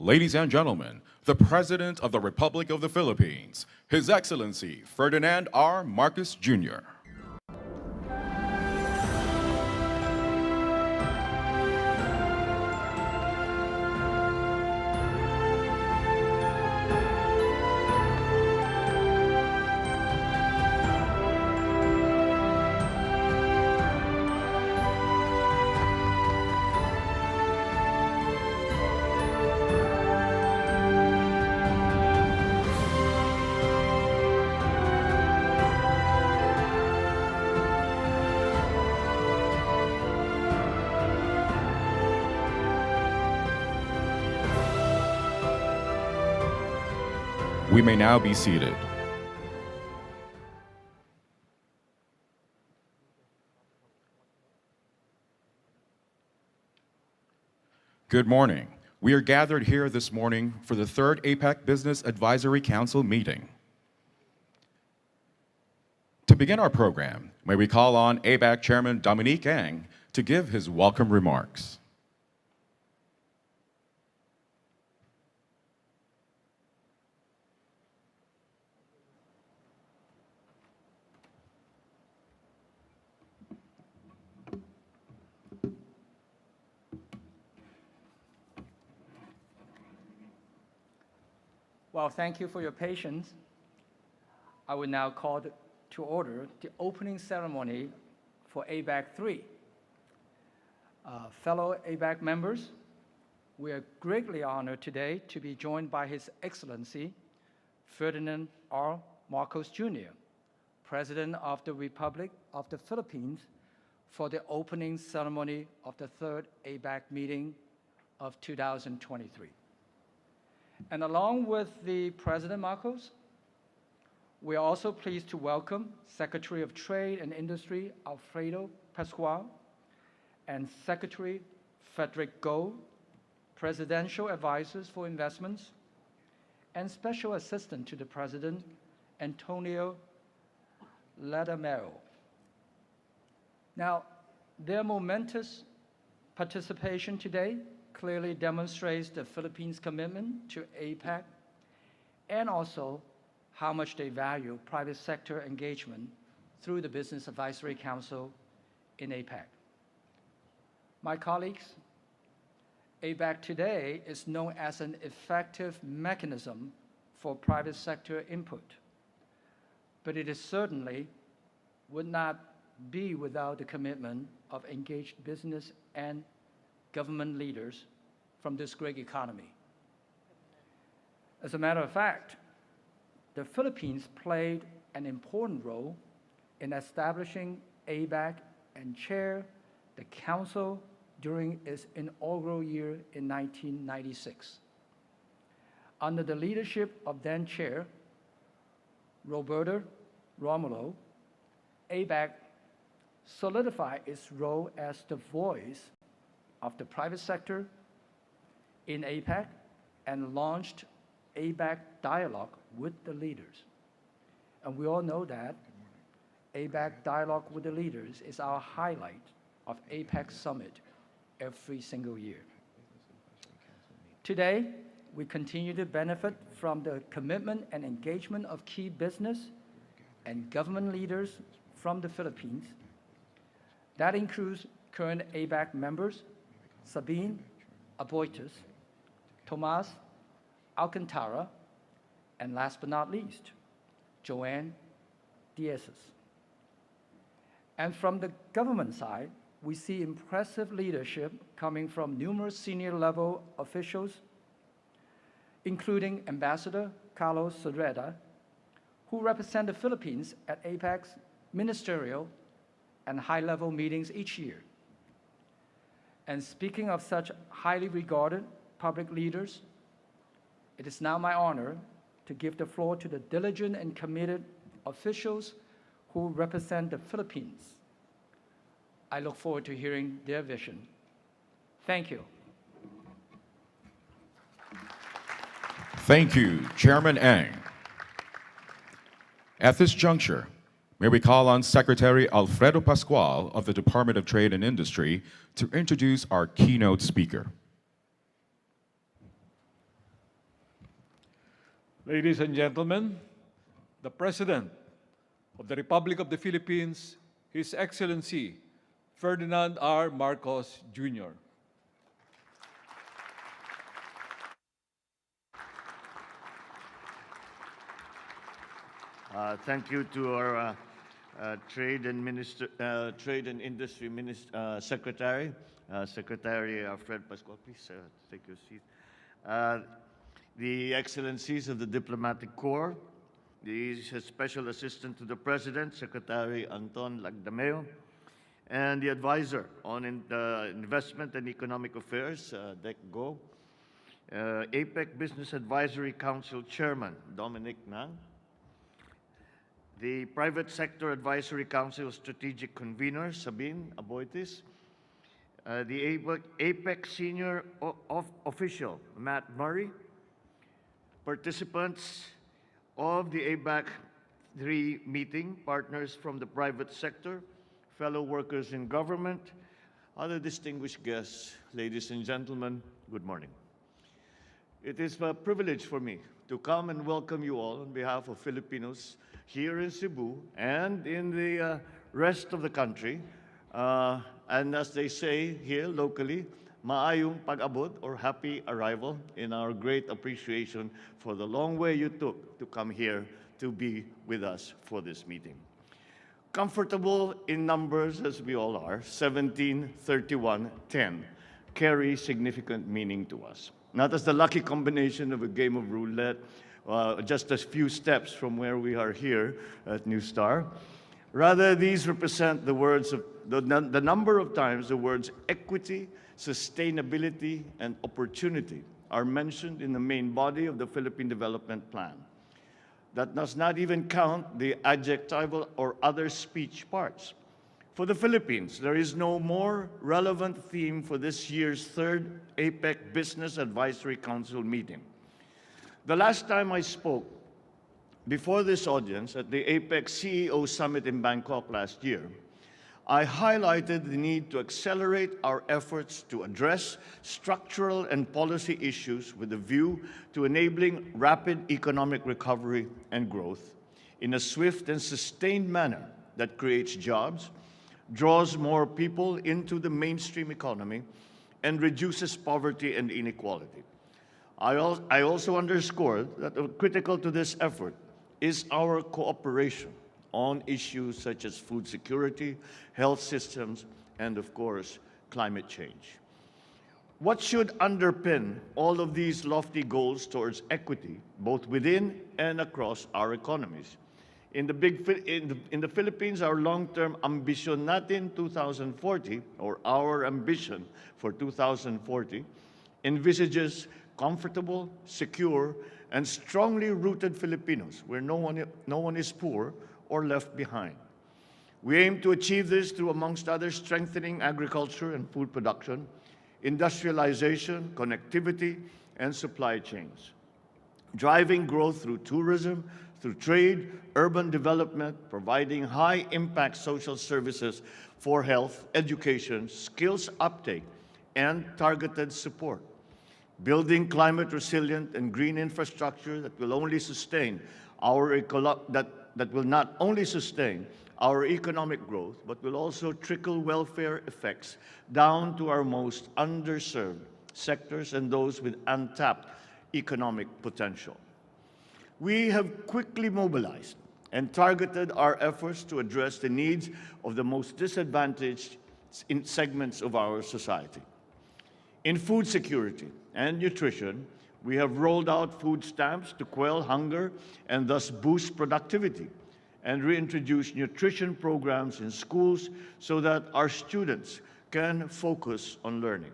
Ladies and gentlemen, the President of the Republic of the Philippines, His Excellency Ferdinand R. Marcos Jr. We may now be seated. Good morning. We are gathered here this morning for the third APEC Business Advisory Council meeting. To begin our program, may we call on APEC Chairman Dominique Ang to give his welcome remarks. Well, thank you for your patience. I will now call to order the opening ceremony for APEC 3. Fellow APEC members, we are greatly honored today to be joined by His Excellency Ferdinand R. Marcos Jr., President of the Republic of the Philippines, for the opening ceremony of the third APEC meeting of 2023. And along with the President Marcos, we are also pleased to welcome Secretary of Trade and Industry Alfredo Pascual and Secretary Frederick Goh, Presidential Advisors for Investments, and Special Assistant to the President, Antonio Ladamero. Now, their momentous participation today clearly demonstrates the Philippines' commitment to APEC and also how much they value private sector engagement through the Business Advisory Council in APEC. My colleagues, APEC today is known as an effective mechanism for private sector input, but it is certainly would not be without the commitment of engaged business and government leaders from this great economy. As a matter of fact, the Philippines played an important role in establishing APEC and chaired the Council during its inaugural year in 1996. Under the leadership of then Chair Roberto Romulo, APEC solidified its role as the voice of the private sector in APEC and launched APEC Dialogue with the leaders. And we all know that APEC Dialogue with the leaders is our highlight of APEC Summit every single year. Today, we continue to benefit from the commitment and engagement of key business and government leaders from the Philippines. That includes current APEC members Sabine Aboitis, Tomas Alcantara, and last but not least, Joanne Diazes. And from the government side, we see impressive leadership coming from numerous senior level officials, including Ambassador Carlos Sodreda, who represent the Philippines at APEC's ministerial and high-level meetings each year. And speaking of such highly regarded public leaders, it is now my honor to give the floor to the diligent and committed officials who represent the Philippines. I look forward to hearing their vision. Thank you. Thank you, Chairman Ang. At this juncture, may we call on Secretary Alfredo Pascual of the Department of Trade and Industry to introduce our keynote speaker. Ladies and gentlemen, the President of the Republic of the Philippines, His Excellency Ferdinand R. Marcos Jr. Thank you to our Trade and Industry Secretary, Secretary Fred Pascual. Please take your seat. The Excellencies of the Diplomatic Corps, the Special Assistant to the President, Secretary Anton Lagdameo, and the Advisor on Investment and Economic Affairs, Dec Go, APEC Business Advisory Council Chairman, Dominic Nang, the Private Sector Advisory Council Strategic Convener, Sabine Aboitis, the APEC Senior Official, Matt Murray, participants of the APEC 3 meeting, partners from the private sector, fellow workers in government, other distinguished guests, ladies and gentlemen, good morning. It is a privilege for me to come and welcome you all on behalf of Filipinos here in Cebu and in the rest of the country. And as they say here locally, maayong pag-abot or happy arrival in our great appreciation for the long way you took to come here to be with us for this meeting. Comfortable in numbers as we all are, 17, 31, 10 carry significant meaning to us. Not as the lucky combination of a game of roulette, just a few steps from where we are here at New Star. Rather, these represent the words of the number of times the words equity, sustainability, and opportunity are mentioned in the main body of the Philippine Development Plan. That does not even count the adjectival or other speech parts. For the Philippines, there is no more relevant theme for this year's 3rd APEC Business Advisory Council meeting. The last time I spoke before this audience at the APEC CEO Summit in Bangkok last year, I highlighted the need to accelerate our efforts to address structural and policy issues with a view to enabling rapid economic recovery and growth in a swift and sustained manner that creates jobs, draws more people into the mainstream economy, and reduces poverty and inequality. I also underscored that critical to this effort is our cooperation on issues such as food security, health systems, and of course, climate change. What should underpin all of these lofty goals towards equity, both within and across our economies? In the Philippines, our long-term ambition natin 2040, or our ambition for 2040, envisages comfortable, secure, and strongly rooted Filipinos where no one is poor or left behind. We aim to achieve this through, amongst others, strengthening agriculture and food production, industrialization, connectivity, and supply chains, driving growth through tourism, through trade, urban development, providing high-impact social services for health, education, skills uptake, and targeted support, building climate-resilient and green infrastructure that will only sustain that will not only sustain our economic growth, but will also trickle welfare effects down to our most underserved sectors and those with untapped economic potential. We have quickly mobilized and targeted our efforts to address the needs of the most disadvantaged segments of our society. In food security and nutrition, we have rolled out food stamps to quell hunger and thus boost productivity, and reintroduced nutrition programs in schools so that our students can focus on learning.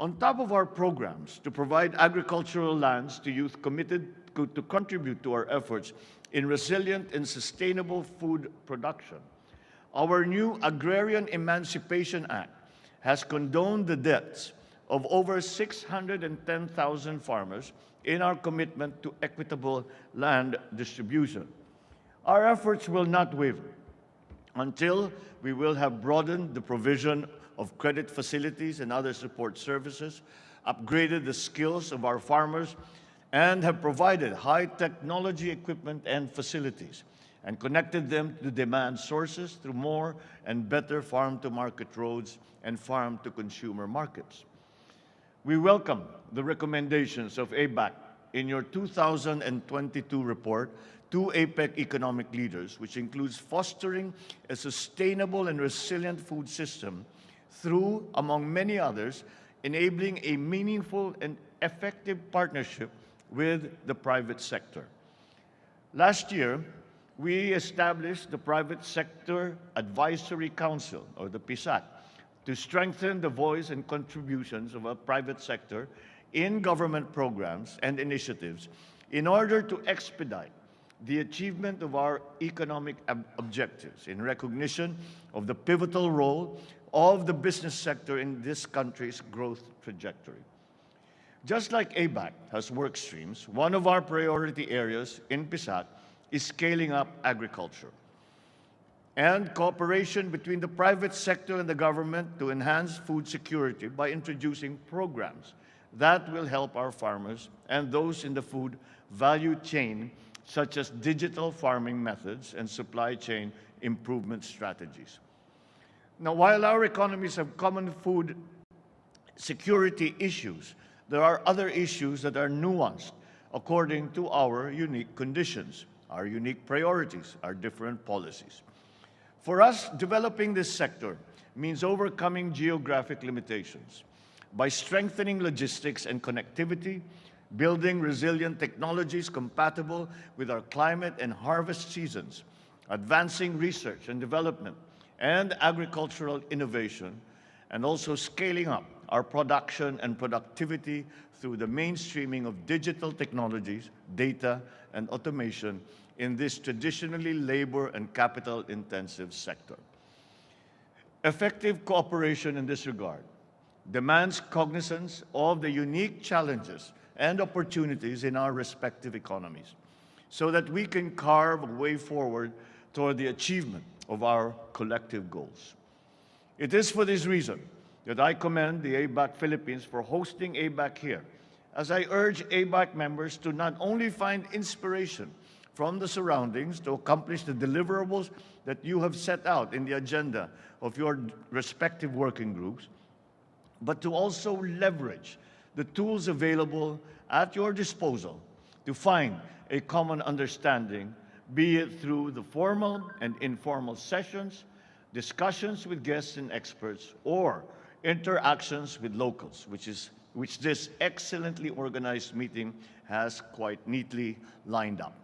On top of our programs to provide agricultural lands to youth committed to contribute to our efforts in resilient and sustainable food production, our new Agrarian Emancipation Act has condoned the debts of over 610,000 farmers in our commitment to equitable land distribution. Our efforts will not waver until we will have broadened the provision of credit facilities and other support services, upgraded the skills of our farmers, and have provided high technology equipment and facilities and connected them to demand sources through more and better farm-to-market roads and farm-to-consumer markets. We welcome the recommendations of APEC in your 2022 report to APEC economic leaders, which includes fostering a sustainable and resilient food system through, among many others, enabling a meaningful and effective partnership with the private sector. Last year, we established the Private Sector Advisory Council, or the PSAC, to strengthen the voice and contributions of our private sector in government programs and initiatives in order to expedite the achievement of our economic objectives in recognition of the pivotal role of the business sector in this country's growth trajectory. Just like APEC has work streams, one of our priority areas in PSAC is scaling up agriculture and cooperation between the private sector and the government to enhance food security by introducing programs that will help our farmers and those in the food value chain, such as digital farming methods and supply chain improvement strategies. Now, while our economies have common food security issues, there are other issues that are nuanced according to our unique conditions, our unique priorities, our different policies. For us, developing this sector means overcoming geographic limitations by strengthening logistics and connectivity, building resilient technologies compatible with our climate and harvest seasons, advancing research and development and agricultural innovation, and also scaling up our production and productivity through the mainstreaming of digital technologies, data, and automation in this traditionally labor and capital-intensive sector. Effective cooperation in this regard demands cognizance of the unique challenges and opportunities in our respective economies so that we can carve a way forward toward the achievement of our collective goals. It is for this reason that I commend the APEC Philippines for hosting APEC here, as I urge APEC members to not only find inspiration from the surroundings to accomplish the deliverables that you have set out in the agenda of your respective working groups, but to also leverage the tools available at your disposal to find a common understanding, be it through the formal and informal sessions, discussions with guests and experts, or interactions with locals, which this excellently organized meeting has quite neatly lined up.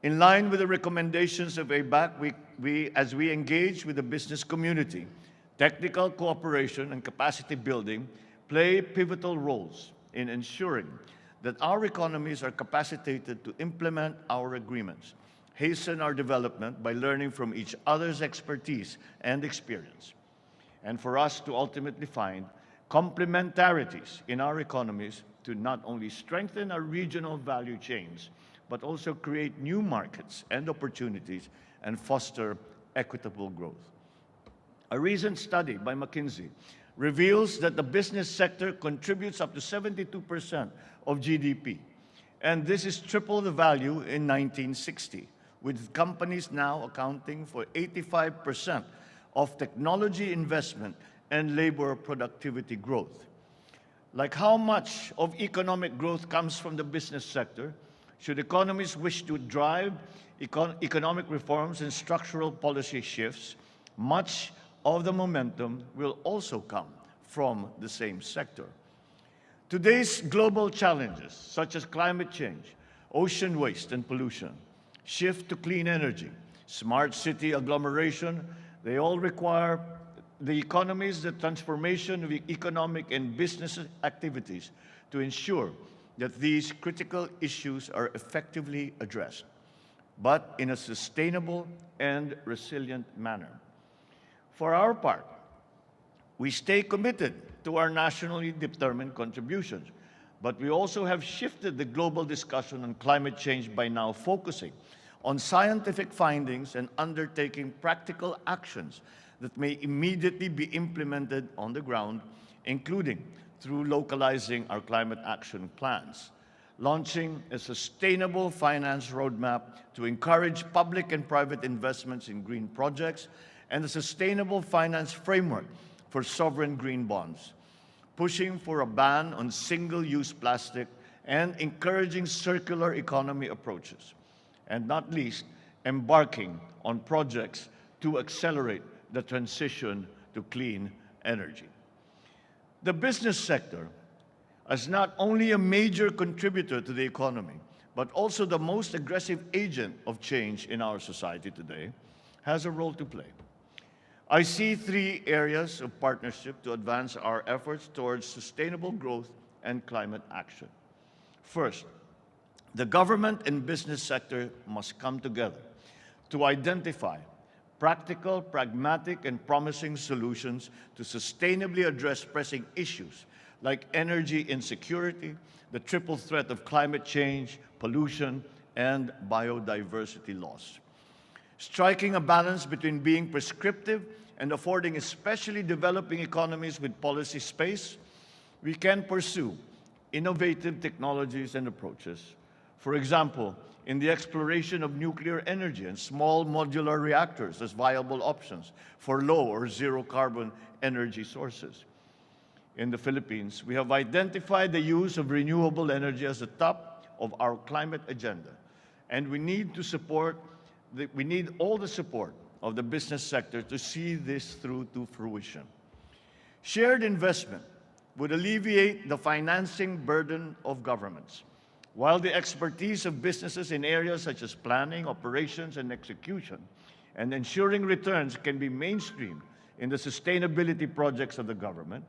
In line with the recommendations of APEC, as we engage with the business community, technical cooperation and capacity building play pivotal roles in ensuring that our economies are capacitated to implement our agreements, hasten our development by learning from each other's expertise and experience, and for us to ultimately find complementarities in our economies to not only strengthen our regional value chains, but also create new markets and opportunities and foster equitable growth. A recent study by McKinsey reveals that the business sector contributes up to 72% of GDP, and this is triple the value in 1960, with companies now accounting for 85% of technology investment and labor productivity growth. Like how much of economic growth comes from the business sector, should economies wish to drive economic reforms and structural policy shifts, much of the momentum will also come from the same sector. Today's global challenges, such as climate change, ocean waste and pollution, shift to clean energy, smart city agglomeration, they all require the economies, the transformation of economic and business activities to ensure that these critical issues are effectively addressed, but in a sustainable and resilient manner. For our part, we stay committed to our nationally determined contributions, but we also have shifted the global discussion on climate change by now focusing on scientific findings and undertaking practical actions that may immediately be implemented on the ground, including through localizing our climate action plans. launching a sustainable finance roadmap to encourage public and private investments in green projects, and a sustainable finance framework for sovereign green bonds, pushing for a ban on single-use plastic and encouraging circular economy approaches, and not least, embarking on projects to accelerate the transition to clean energy. The business sector, as not only a major contributor to the economy, but also the most aggressive agent of change in our society today, has a role to play. I see three areas of partnership to advance our efforts towards sustainable growth and climate action. First, the government and business sector must come together to identify practical, pragmatic, and promising solutions to sustainably address pressing issues like energy insecurity, the triple threat of climate change, pollution, and biodiversity loss. Striking a balance between being prescriptive and affording especially developing economies with policy space, we can pursue innovative technologies and approaches. For example, in the exploration of nuclear energy and small modular reactors as viable options for low or zero carbon energy sources. In the Philippines, we have identified the use of renewable energy as the top of our climate agenda, and we need all the support of the business sector to see this through to fruition. Shared investment would alleviate the financing burden of governments, while the expertise of businesses in areas such as planning, operations, and execution, and ensuring returns can be mainstreamed in the sustainability projects of the government.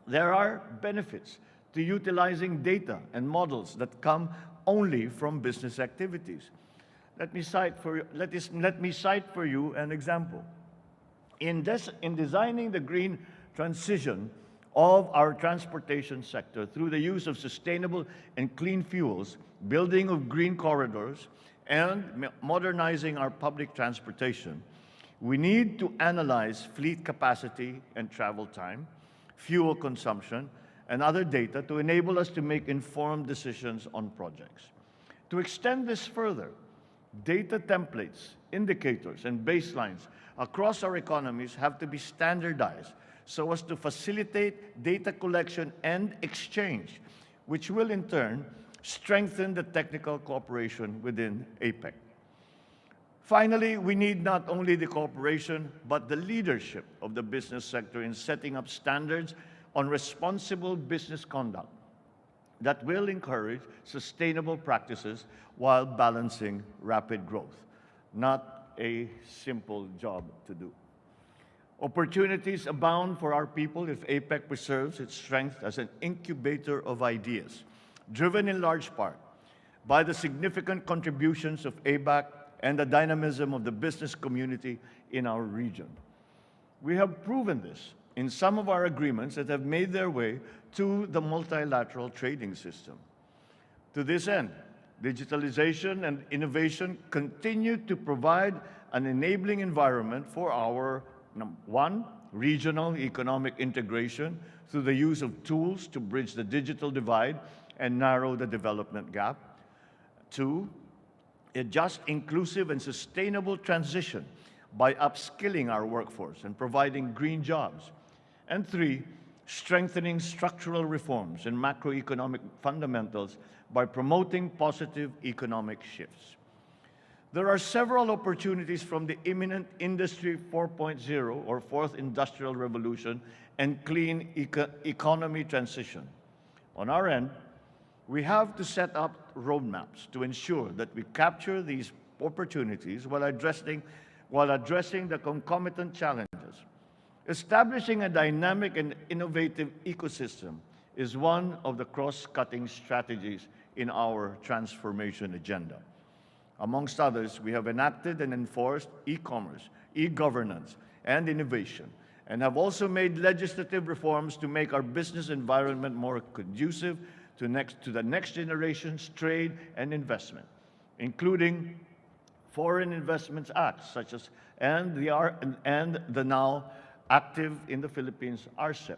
There are benefits to utilizing data and models that come only from business activities. Let me cite for you an example. In designing the green transition of our transportation sector through the use of sustainable and clean fuels, building of green corridors, and modernizing our public transportation, we need to analyze fleet capacity and travel time, fuel consumption, and other data to enable us to make informed decisions on projects. To extend this further, data templates, indicators, and baselines across our economies have to be standardized so as to facilitate data collection and exchange, which will in turn strengthen the technical cooperation within APEC. Finally, we need not only the cooperation, but the leadership of the business sector in setting up standards on responsible business conduct that will encourage sustainable practices while balancing rapid growth. Not a simple job to do. Opportunities abound for our people if APEC preserves its strength as an incubator of ideas, driven in large part by the significant contributions of ABAC and the dynamism of the business community in our region. We have proven this in some of our agreements that have made their way to the multilateral trading system. To this end, digitalization and innovation continue to provide an enabling environment for our, one, regional economic integration through the use of tools to bridge the digital divide and narrow the development gap. Two, a just, inclusive, and sustainable transition by upskilling our workforce and providing green jobs. And three, strengthening structural reforms and macroeconomic fundamentals by promoting positive economic shifts. There are several opportunities from the imminent Industry 4.0 or Fourth Industrial Revolution and clean economy transition. On our end, we have to set up roadmaps to ensure that we capture these opportunities while addressing the concomitant challenges. Establishing a dynamic and innovative ecosystem is one of the cross-cutting strategies in our transformation agenda. Amongst others, we have enacted and enforced e-commerce, e-governance, and innovation, and have also made legislative reforms to make our business environment more conducive to the next generation's trade and investment, including Foreign Investments Acts, such as and the now active in the Philippines RCEP.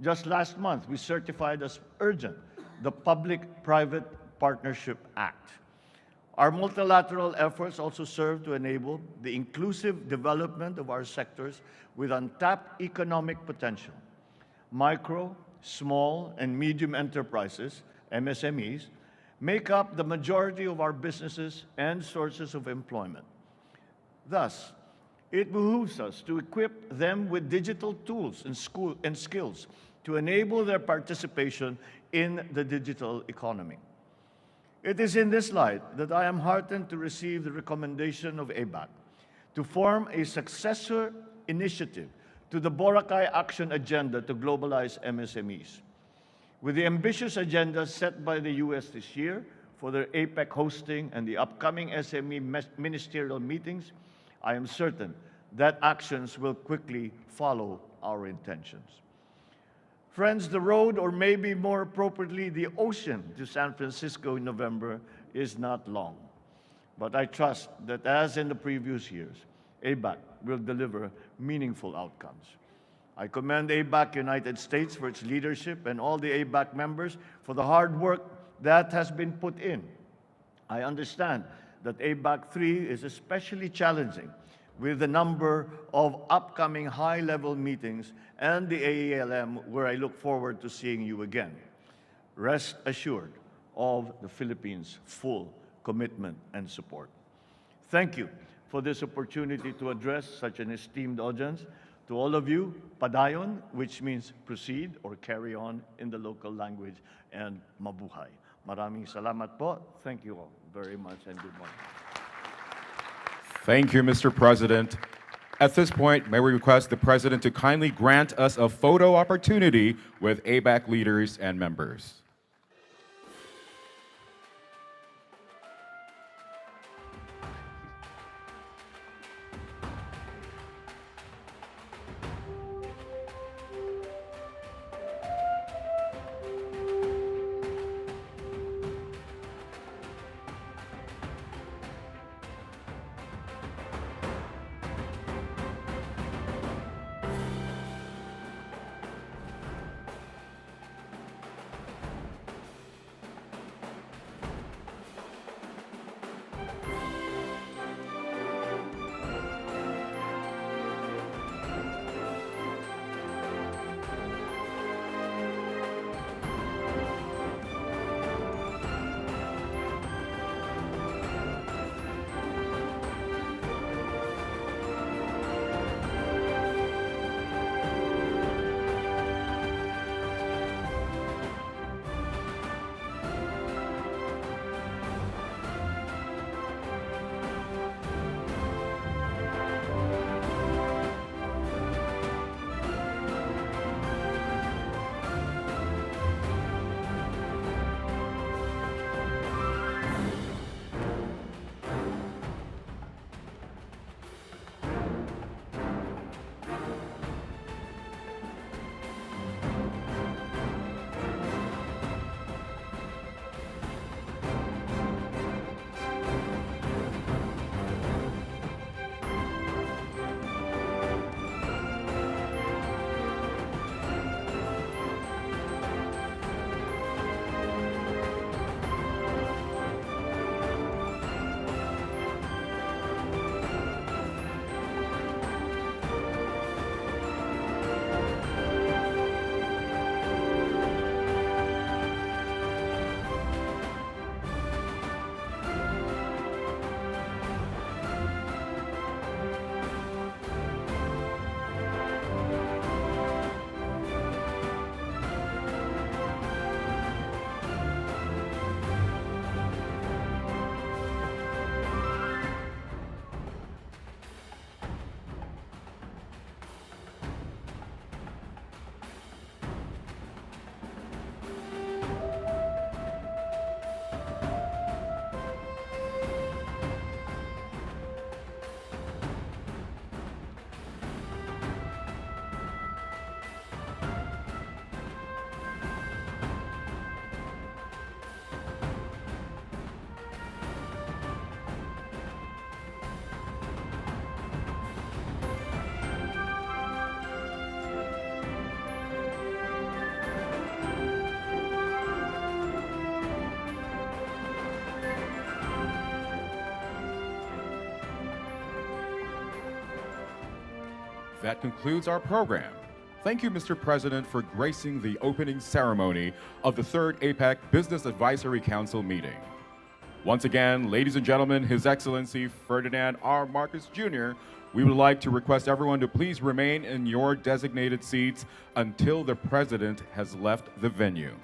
Just last month, we certified as urgent the Public-Private Partnership Act. Our multilateral efforts also serve to enable the inclusive development of our sectors with untapped economic potential. Micro, small, and medium enterprises, MSMEs, make up the majority of our businesses and sources of employment. Thus, it behooves us to equip them with digital tools and skills to enable their participation in the digital economy. It is in this light that I am heartened to receive the recommendation of ABAC to form a successor initiative to the Boracay Action Agenda to globalize MSMEs. With the ambitious agenda set by the U.S. this year for their APEC hosting and the upcoming SME ministerial meetings, I am certain that actions will quickly follow our intentions. Friends, the road, or maybe more appropriately, the ocean to San Francisco in November is not long. But I trust that, as in the previous years, ABAC will deliver meaningful outcomes. I commend ABAC United States for its leadership and all the ABAC members for the hard work that has been put in. I understand that ABAC 3 is especially challenging with the number of upcoming high-level meetings and the AELM, where I look forward to seeing you again. Rest assured of the Philippines' full commitment and support. Thank you for this opportunity to address such an esteemed audience. To all of you, padayon, which means proceed or carry on in the local language, and mabuhay. Maraming salamat po. Thank you all very much, and good morning. Thank you, Mr. President. At this point, may we request the President to kindly grant us a photo opportunity with ABAC leaders and members. That concludes our program. Thank you, Mr. President, for gracing the opening ceremony of the third APEC Business Advisory Council meeting. Once again, ladies and gentlemen, His Excellency Ferdinand R. Marcos Jr., we would like to request everyone to please remain in your designated seats until the President has left the venue.